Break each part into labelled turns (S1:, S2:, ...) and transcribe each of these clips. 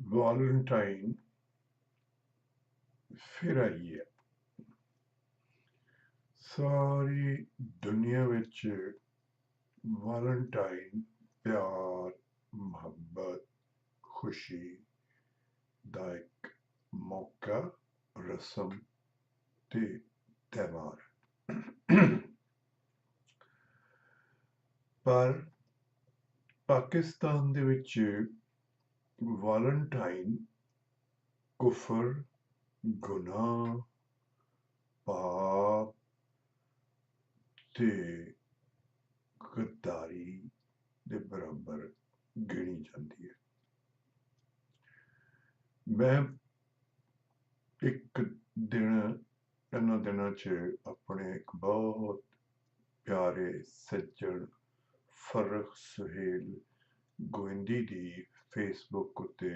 S1: valentine फिर आई है। सारी दुनिया विच वैलेंटाइन प्यार, मोहब्बत, खुशी दा एक मौका, रस्म ते त्यौहार। पर पाकिस्तान दे विच वैलेंटाइन कुफर, गुनाह, पाप ते गद्दारी दे बराबर गिनी जाती है। मैं एक दिन इन्हां दिनां च अपने एक बहुत प्यारे सज्जन फर्रख सुहेल गोविंदी दी फेसबुक उत्ते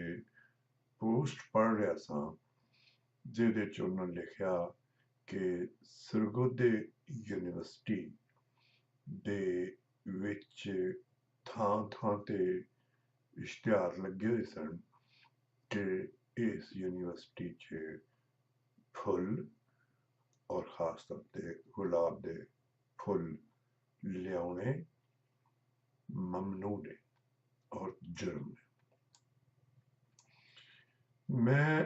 S1: पोस्ट पढ़ रहा सां, जिहदे च उन्होंने लिखिया कि सरगोधे यूनिवर्सिटी दे विच थां थां ते इश्तिहार लगे हुए सन कि इस यूनिवर्सिटी च फुल और खास तौर पे गुलाब दे फुल लियाने ममनू ने और जुर्म ने। मैं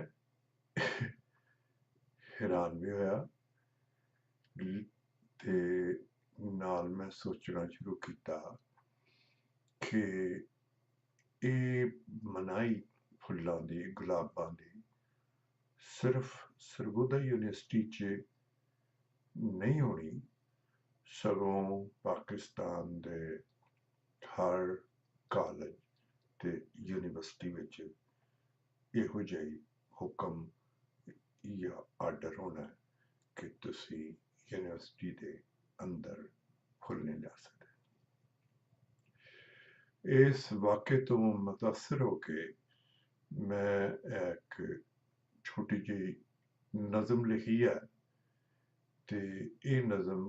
S1: हैरान भी होया ते नाल मैं सोचना शुरू किया कि ये मनाई फुल्लां दी, गुलाबां दी सिर्फ सरगोधा यूनिवर्सिटी च नहीं होनी, सगों पाकिस्तान दे हर कॉलेज ते यूनिवर्सिटी विच इहो जिही हुक्म या आर्डर होना है कि तुसी यूनिवर्सिटी दे अंदर फुल नहीं ला सकते। इस वाक़े तो मुतासिर होके मैं एक छोटी जी नज़म लिखी है ते ये नज़म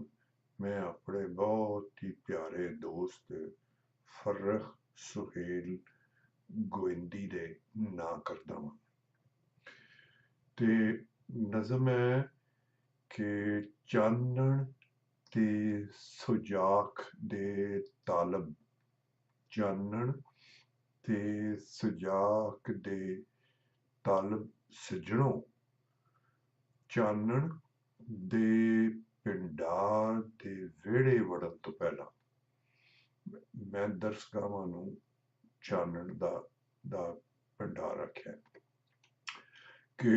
S1: मैं अपने बहुत ही प्यारे दोस्त फर्रख सुहेल गोविंदी दे ना करदा वां। ते नज़म है कि चानण ते सुजाख दे तालब, चानण ते सुजाख दे तालब सजणों, चानण दे पिंडार दे वेड़े वड़न तो पहला। मैं दर्शकावां नूं चानण दा भंडार आख्या कि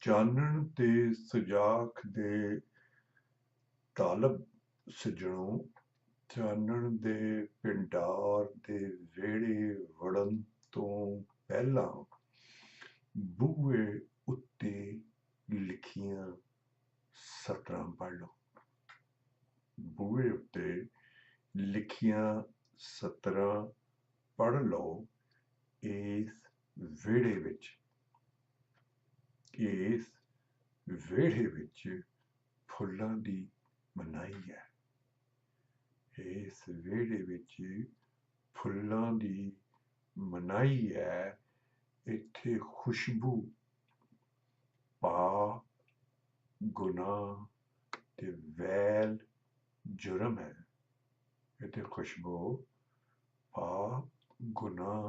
S1: चानण ते सुजाख दे तालब सजणों, चानण दे पिंडार दे वेड़े वड़न तो पहला बूहे उत्ते लिखियां सतरां पढ़ लो। बूहे उत्ते लिखियां सतरां पढ़ लो इस वेड़े विच, इस वेड़े विच फुल्लां दी मनाई है, इस वेड़े विच फुल्लां दी मनाई है, इत्थे खुशबू पाप, गुनाह ते वैल जुर्म है। इत्थे खुशबू पाप, गुनाह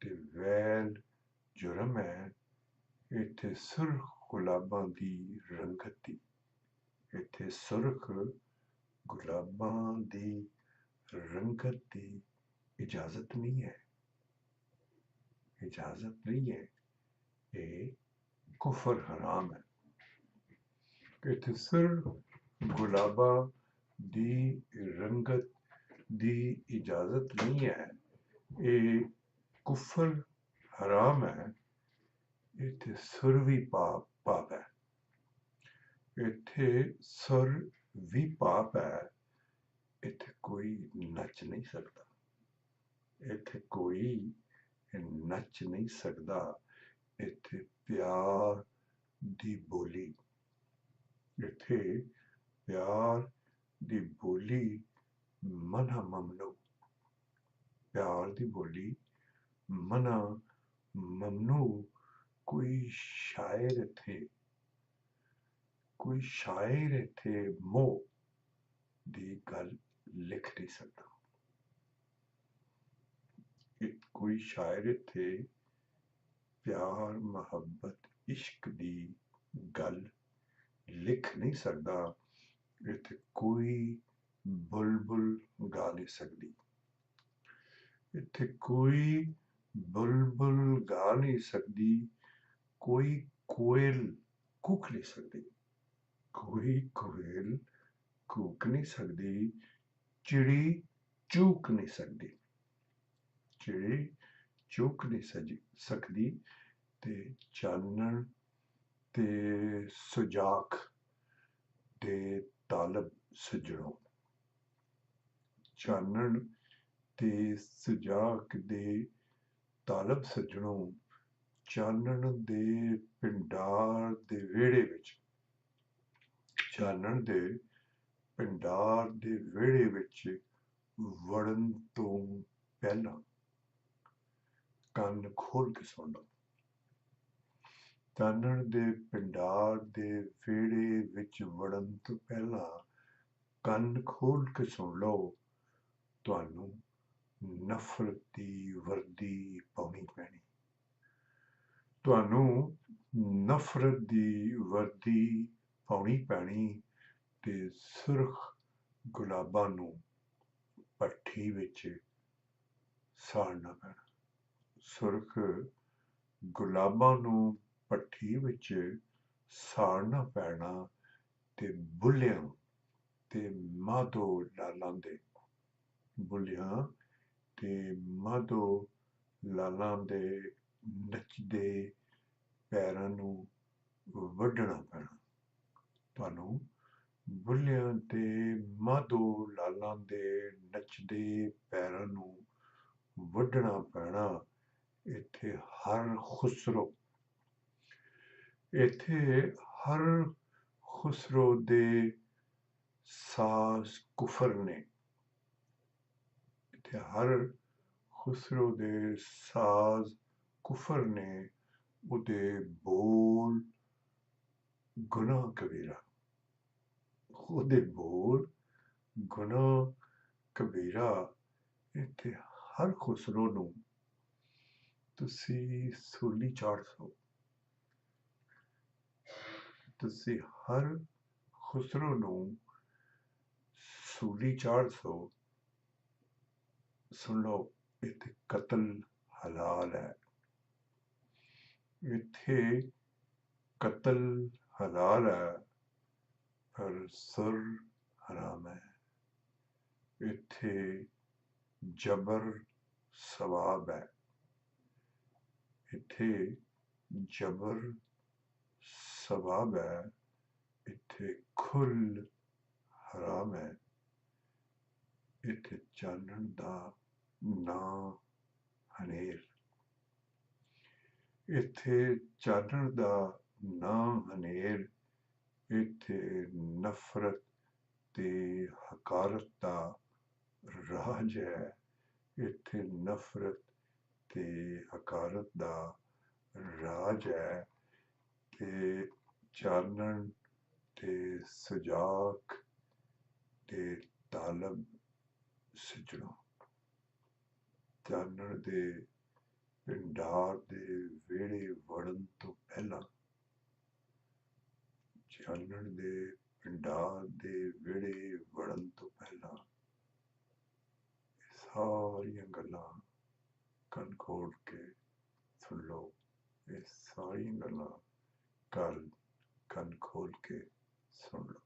S1: ते वैल जुर्म है। इत्थे सुर्ख गुलाबां दी रंगत दी, इत्थे सुर्ख गुलाबां दी रंगत दी इजाजत नहीं है, इजाजत नहीं है, ये कुफर हराम है। इत्थे सुर्ख गुलाबां दी रंगत दी इजाजत नहीं है, ये कुफर हराम है। इत्थे सुर भी पाप है, इत्थे सुर भी पाप है। इत्थे कोई नच नहीं सकता, इत्थे कोई नच नहीं सकता। इत्थे प्यार दी बोली, इत्थे प्यार दी बोली मना ममनू, प्यार दी बोली मना ममनू कोई शायर इत्थे मोह दी गल लिख नहीं सकता। कोई शायर इत्थे प्यार मुहब्बत इश्क दी गल लिख नहीं सकता। इत्थे कोई बुलबुल गा नहीं सकती। इत्थे कोई बुलबुल गा नहीं सकती। कोई कोयल कूक नहीं सकती। कोई कोयल कूक नहीं सकती। चिड़ी चूक नहीं सकती। चिड़ी चूक नहीं सकती। ते चानन ते सुजाक दे तालब सजणों। चानन ते सुजाक दे तालब सजणों। चानन दे पिंडार दे वेड़े विच। चानन दे पिंडार दे वेड़े विच वड़न तो पहला ਕੰਨ ਖੋਲ ਕੇ ਸੁਣ ਲਓ। ਚਾਨਣ ਦੇ ਪਿੰਡਾਰ ਦੇ ਵਿਹੜੇ ਵਿੱਚ ਵੜਨ ਤੋਂ ਪਹਿਲਾਂ ਕੰਨ ਖੋਲ ਕੇ ਸੁਣ ਲਓ। ਤੁਹਾਨੂੰ ਨਫ਼ਰਤ ਦੀ ਵਰਦੀ ਪਾਉਣੀ ਪੈਣੀ। ਤੁਹਾਨੂੰ ਨਫ਼ਰਤ ਦੀ ਵਰਦੀ ਪਾਉਣੀ ਪੈਣੀ ਤੇ ਸੁਰਖ ਗੁਲਾਬਾਂ ਨੂੰ ਭੱਠੀ ਵਿੱਚ ਸਾੜਨਾ ਪੈਣਾ। ਸੁਰਖ ਗੁਲਾਬਾਂ ਨੂੰ ਭੱਠੀ ਵਿੱਚ ਸਾੜਨਾ ਪੈਣਾ ਤੇ ਬੁੱਲਿਆਂ ਤੇ ਮਾਧੋ ਲਾਲਾਂ ਦੇ ਬੁੱਲਿਆਂ ਤੇ ਮਾਧੋ ਲਾਲਾਂ ਦੇ ਨੱਚਦੇ ਪੈਰਾਂ ਨੂੰ ਵੱਢਣਾ ਪੈਣਾ। ਤੁਹਾਨੂੰ ਬੁੱਲਿਆਂ ਤੇ ਮਾਧੋ ਲਾਲਾਂ ਦੇ ਨੱਚਦੇ ਪੈਰਾਂ ਨੂੰ ਵੱਢਣਾ ਪੈਣਾ। ਇੱਥੇ ਹਰ ਖੁਸਰੋ ਦੇ ਸਾਜ਼ ਕੁਫਰ ਨੇ। ਇੱਥੇ ਹਰ ਖੁਸਰੋ ਦੇ ਸਾਜ਼ ਕੁਫਰ ਨੇ। ਉਹਦੇ ਬੋਲ ਗੁਨਾਹ ਕਬੀਰਾ। ਉਹਦੇ ਬੋਲ ਗੁਨਾਹ ਕਬੀਰਾ। ਇੱਥੇ ਹਰ ਖੁਸਰੋ ਨੂੰ ਤੁਸੀਂ ਸੂਲੀ ਚਾੜ ਸੋ। ਤੁਸੀਂ ਹਰ ਖੁਸਰੋ ਨੂੰ ਸੂਲੀ ਚਾੜ ਸੋ। ਸੁਣ ਲਓ, ਇੱਥੇ ਕਤਲ ਹਲਾਲ ਹੈ। ਇੱਥੇ ਕਤਲ ਹਲਾਲ ਹੈ ਪਰ ਸੁਰ ਹਰਾਮ ਹੈ। ਇੱਥੇ ਜਬਰ ਸਵਾਬ ਹੈ। ਇੱਥੇ ਜਬਰ ਸਵਾਬ ਹੈ। ਇੱਥੇ ਖੁੱਲ ਹਰਾਮ ਹੈ। ਇੱਥੇ ਚਾਨਣ ਦਾ ਨਾਂ ਹਨੇਰ। ਇੱਥੇ ਚਾਨਣ ਦਾ ਨਾਂ ਹਨੇਰ। ਇੱਥੇ ਨਫ਼ਰਤ ਤੇ ਹਕਾਰਤ ਦਾ ਰਾਜ ਹੈ। ਇੱਥੇ ਨਫ਼ਰਤ ਤੇ ਹਕਾਰਤ ਦਾ ਰਾਜ ਹੈ। ਤੇ ਚਾਨਣ ਤੇ ਸੁਜਾਕ ਤੇ ਤਾਲਬ ਸਜਣੋਂ। ਚਾਨਣ ਦੇ ਪਿੰਡਾਰ ਦੇ ਵਿਹੜੇ ਵੜਨ ਤੋਂ ਪਹਿਲਾਂ ਚਾਨਣ ਦੇ ਪਿੰਡਾਰ ਦੇ ਵਿਹੜੇ ਵੜਨ ਤੋਂ ਪਹਿਲਾਂ ਸਾਰੀਆਂ ਗੱਲਾਂ ਕੰਨ ਖੋਲ ਕੇ ਸੁਣ ਲਓ। ਇਹ ਸਾਰੀਆਂ ਗੱਲਾਂ ਕੰਨ ਖੋਲ ਕੇ ਸੁਣ ਲਓ।